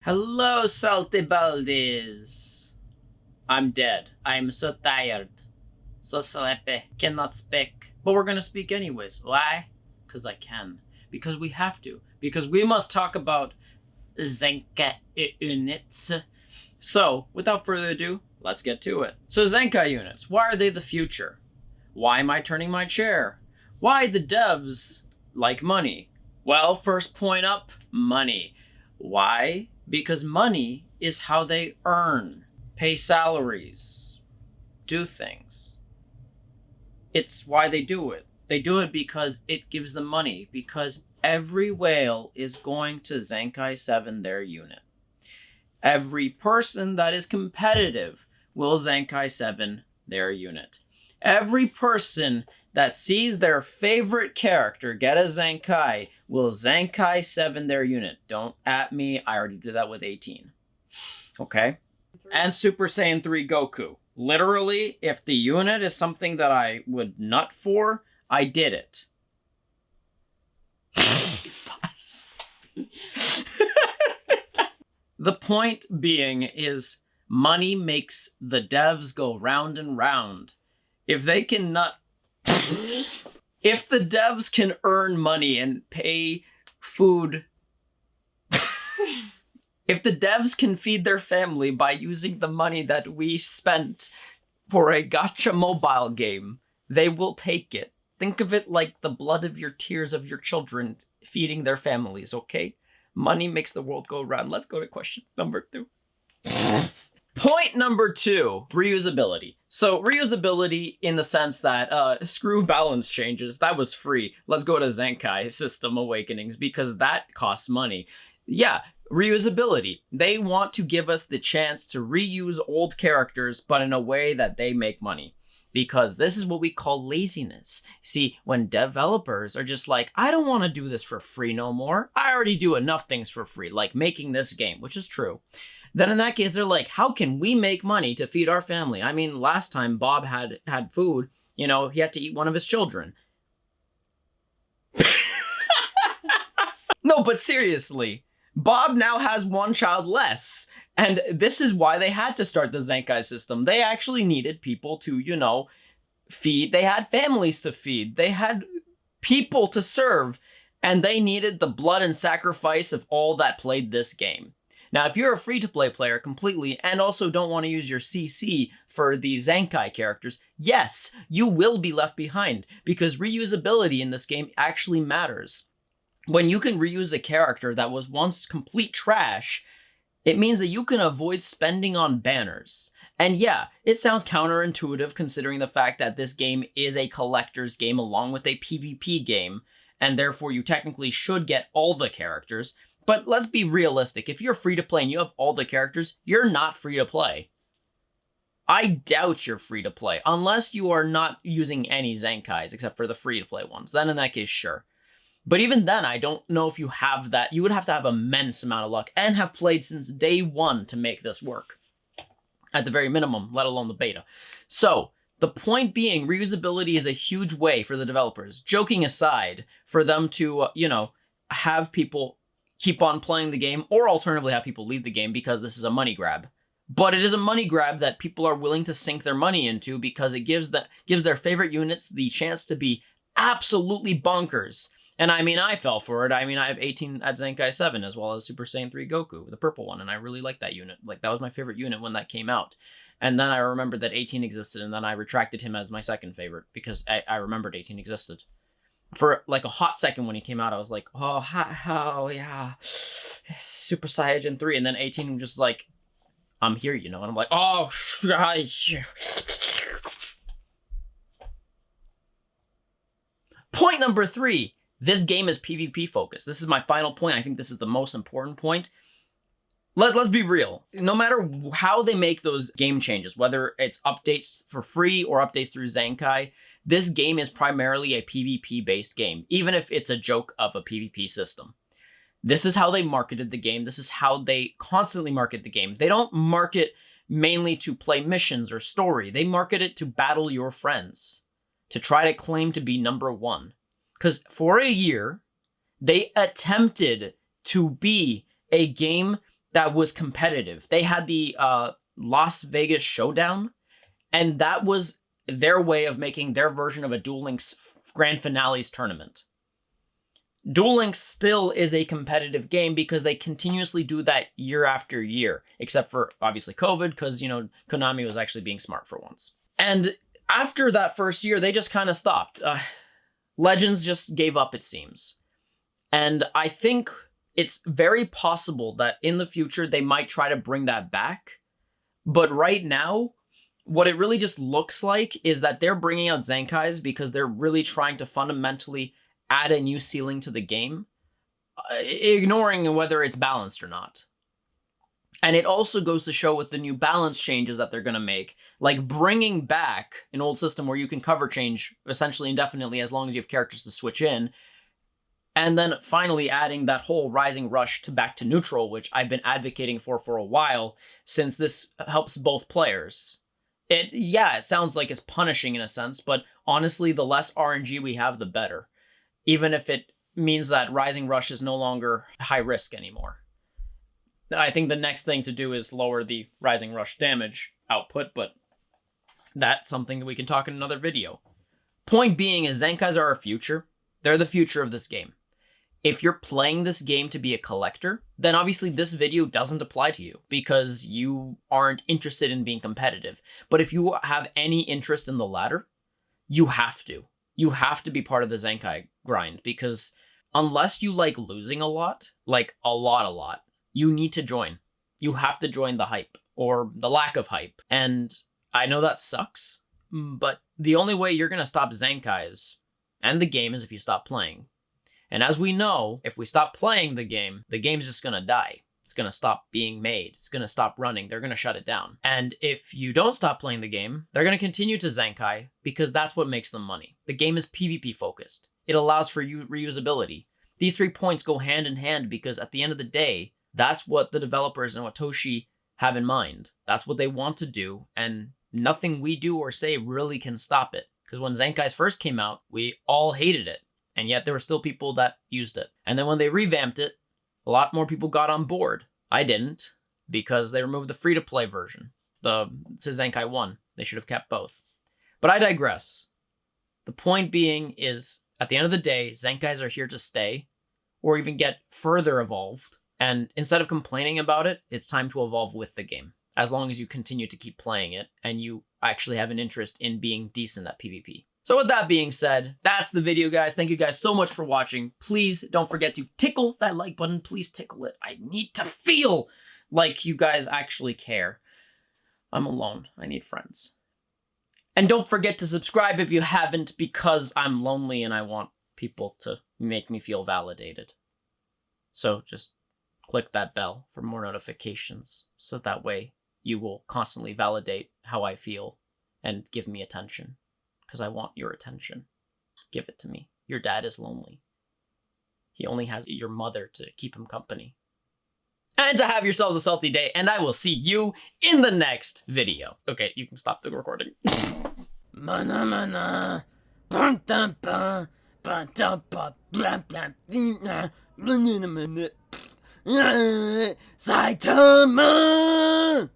Hello, salty baldies. I'm dead. I'm so tired. So sleepy. Cannot speak. But we're gonna speak anyways. Why? Because I can. Because we have to. Because we must talk about Zenkai units. So, without further ado, let's get to it. So, Zenkai units. Why are they the future? Why am I turning my chair? Why the devs like money? Well, first point up, money. Why? Because money is how they earn, pay salaries, do things. It's why they do it. They do it because it gives them money, because every whale is going to Zenkai 7 their unit. Every person that is competitive will Zenkai 7 their unit. Every person that sees their favorite character get a Zenkai will Zenkai 7 their unit. Don't at me, I already did that with 18. Okay? And Super Saiyan 3 Goku. Literally, if the unit is something that I would nut for, I did it. The point being is money makes the devs go round and round. If they can not... If the devs can earn money and pay food... If the devs can feed their family by using the money that we spent for a gacha mobile game, they will take it. Think of it like the blood of your tears of your children feeding their families, okay? Money makes the world go round. Let's go to question number 2. Point number 2, reusability. So reusability in the sense that screw balance changes, that was free. Let's go to Zenkai System Awakenings because that costs money. Yeah, reusability. They want to give us the chance to reuse old characters, but in a way that they make money. Because this is what we call laziness. See, when developers are just like, I don't want to do this for free no more. I already do enough things for free, like making this game, which is true. Then in that case, they're like, how can we make money to feed our family? I mean, last time Bob had food, you know, he had to eat one of his children. No, but seriously, Bob now has one child less. And this is why they had to start the Zenkai system. They actually needed people to, you know, feed. They had families to feed. They had people to serve. And they needed the blood and sacrifice of all that played this game. Now, if you're a free-to-play player completely and also don't want to use your CC for the Zenkai characters, yes, you will be left behind because reusability in this game actually matters. When you can reuse a character that was once complete trash, it means that you can avoid spending on banners. And yeah, it sounds counterintuitive considering the fact that this game is a collector's game along with a PvP game, and therefore you technically should get all the characters. But let's be realistic, if you're free to play and you have all the characters, you're not free to play. I doubt you're free to play, unless you are not using any Zenkais except for the free to play ones. Then in that case, sure. But even then, I don't know if you have that. You would have to have immense amount of luck and have played since day 1 to make this work. At the very minimum, let alone the beta. So, the point being, reusability is a huge way for the developers, joking aside, for them to, you know, have people keep on playing the game, or alternatively have people leave the game because this is a money grab. But it is a money grab that people are willing to sink their money into because it gives their favorite units the chance to be absolutely bonkers. And I mean, I fell for it. I mean, I have 18 at Zenkai 7 as well as Super Saiyan 3 Goku, the purple one, and I really like that unit. Like, that was my favorite unit when that came out. And then I remembered that 18 existed, and then I retracted him as my second favorite because I remembered 18 existed. For like a hot second when he came out, I was like, oh yeah, Super Saiyan 3. And then 18 was just like, I'm here, you know? And I'm like, oh, Point number 3. This game is PvP focused. This is my final point. I think this is the most important point. Let's be real. No matter how they make those game changes, whether it's updates for free or updates through Zenkai, this game is primarily a PvP-based game, even if it's a joke of a PvP system. This is how they marketed the game. This is how they constantly market the game. They don't market mainly to play missions or story. They market it to battle your friends, to try to claim to be number 1. Because for a year, they attempted to be a game that was competitive. They had the Las Vegas Showdown, and that was their way of making their version of a Duel Links Grand Finales tournament. Duel Links still is a competitive game because they continuously do that year after year, except for, obviously, COVID, because, Konami was actually being smart for once. And after that first year, they just kind of stopped. Legends just gave up, it seems. And I think it's very possible that in the future, they might try to bring that back. But right now, what it really just looks like is that they're bringing out Zenkais because they're really trying to fundamentally add a new ceiling to the game, ignoring whether it's balanced or not. And it also goes to show with the new balance changes that they're going to make, like bringing back an old system where you can cover change essentially indefinitely as long as you have characters to switch in, and then finally adding that whole Rising Rush back to neutral, which I've been advocating for a while, since this helps both players. It sounds like it's punishing in a sense, but honestly, the less RNG we have, the better. Even if it means that Rising Rush is no longer high risk anymore. I think the next thing to do is lower the Rising Rush damage output, but that's something that we can talk in another video. Point being is Zenkais are our future. They're the future of this game. If you're playing this game to be a collector, then obviously this video doesn't apply to you because you aren't interested in being competitive. But if you have any interest in the latter, you have to. You have to be part of the Zenkai grind because unless you like losing a lot, like a lot, you need to join. You have to join the hype or the lack of hype. And I know that sucks, but the only way you're going to stop Zenkais and the game is if you stop playing. And as we know, if we stop playing the game's just going to die. It's going to stop being made. It's going to stop running. They're going to shut it down. And if you don't stop playing the game, they're going to continue to Zenkai because that's what makes them money. The game is PvP focused. It allows for reusability. These 3 points go hand in hand because at the end of the day, that's what the developers and what Toshi have in mind. That's what they want to do, and nothing we do or say really can stop it. Because when Zenkais first came out, we all hated it, and yet there were still people that used it. And then when they revamped it, a lot more people got on board. I didn't, because they removed the free-to-play version. It's Zenkai 1. They should have kept both. But I digress. The point being is, at the end of the day, Zenkais are here to stay, or even get further evolved. And instead of complaining about it, it's time to evolve with the game. As long as you continue to keep playing it, and you actually have an interest in being decent at PvP. So with that being said, that's the video, guys. Thank you guys so much for watching. Please don't forget to tickle that like button. Please tickle it. I need to feel like you guys actually care. I'm alone. I need friends. And don't forget to subscribe if you haven't, because I'm lonely and I want people to make me feel validated. So just click that bell for more notifications, so that way you will constantly validate how I feel and give me attention. Because I want your attention. Give it to me. Your dad is lonely. He only has your mother to keep him company. And to have yourselves a salty day, and I will see you in the next video. Okay, you can stop the recording. Mana mana. Saitama!